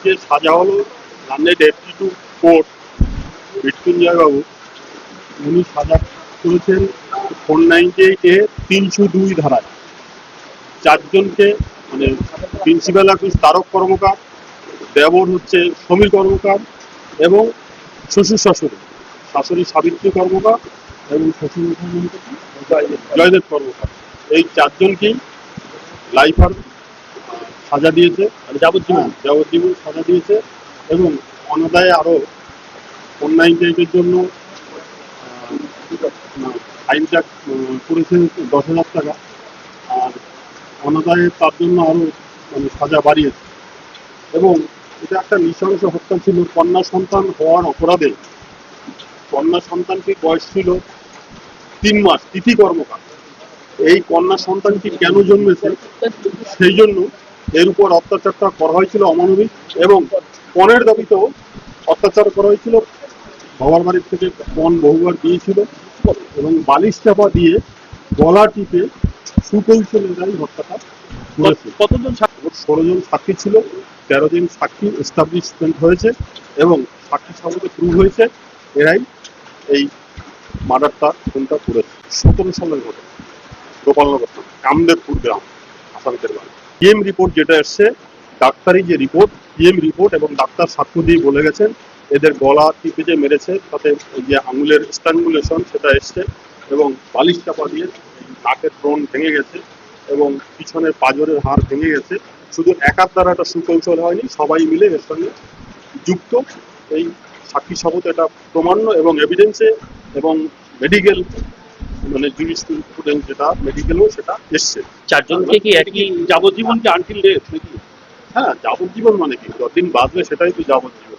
আজকে সাজা হলো রান্নার ডেপুটি কোর্ট মৃত্যুঞ্জয় বাবু, উনি সাজা করেছেন 498 302 ধারায় চারজনকে, মানে প্রিন্সিপাল অফিস তারক কর্মকার, দেবর হচ্ছে সমীর কর্মকার এবং শ্বশুর শাশুড়ি, শাশুড়ি সাবিত্রী কর্মকার এবং শ্বশুর জয়দেব কর্মকার, এই চারজনকেই লাইফ আর সাজা দিয়েছে, যাবজ্জীবন সাজা দিয়েছে এবং অনাদায়ে আরো 498-এর জন্য ফাইনটা করেছে 10,000 টাকা, আর অনাদায়ে তার জন্য আরো মানে সাজা বাড়িয়েছে। এবং এটা একটা নৃশংস হত্যা ছিল। কন্যা সন্তান হওয়ার অপরাধে, কন্যা সন্তানটির বয়স ছিল 3 মাস, তিথি কর্মকার। এই কন্যা সন্তানটি কেন জন্মেছে সেই জন্য এর উপর অত্যাচারটা করা হয়েছিল অমানবিক, এবং পণের দাবিতেও অত্যাচার করা হয়েছিল। বাবার বাড়ির থেকে পণ বহুবার দিয়েছিল এবং বালিশ চাপা দিয়ে গলা টিপে সুকৌশলেরাই হত্যাটা করেছে। কতজন 16 জন সাক্ষী ছিল, 13 দিন সাক্ষী এস্টাবলিশমেন্ট হয়েছে এবং সাক্ষী সামনে প্রুভ হয়েছে এরাই এই মার্ডারটা খুনটা করেছে। 17 সালের ঘটনা, গোপালনগর কামদেবপুর গ্রাম, আসামের বাড়ি। পিএম রিপোর্ট যেটা এসছে, ডাক্তারি যে রিপোর্ট, পিএম রিপোর্ট এবং ডাক্তার সাক্ষ্য দিয়ে বলে গেছেন এদের গলা টিপে যে মেরেছে তাতে যে আঙুলের স্ট্রাঙ্গুলেশন সেটা এসছে এবং বালিশ চাপা দিয়ে নাকের ব্রণ ভেঙে গেছে এবং পিছনের পাঁজরের হাড় ভেঙে গেছে। শুধু একার দ্বারা একটা সুকৌশল হয়নি, সবাই মিলে এর সঙ্গে যুক্ত। এই সাক্ষী শপথ এটা প্রমাণ্য এবং এভিডেন্সে এবং মেডিকেল, মানে জুরিসপ্রুডেন্স যেটা মেডিকেলও সেটা এসছে। চারজনকে কি একই যাবজ্জীবন কি আনটিল ডেথ নাকি? হ্যাঁ, যাবজ্জীবন মানে কি, যতদিন বাঁচবে সেটাই তো যাবজ্জীবন।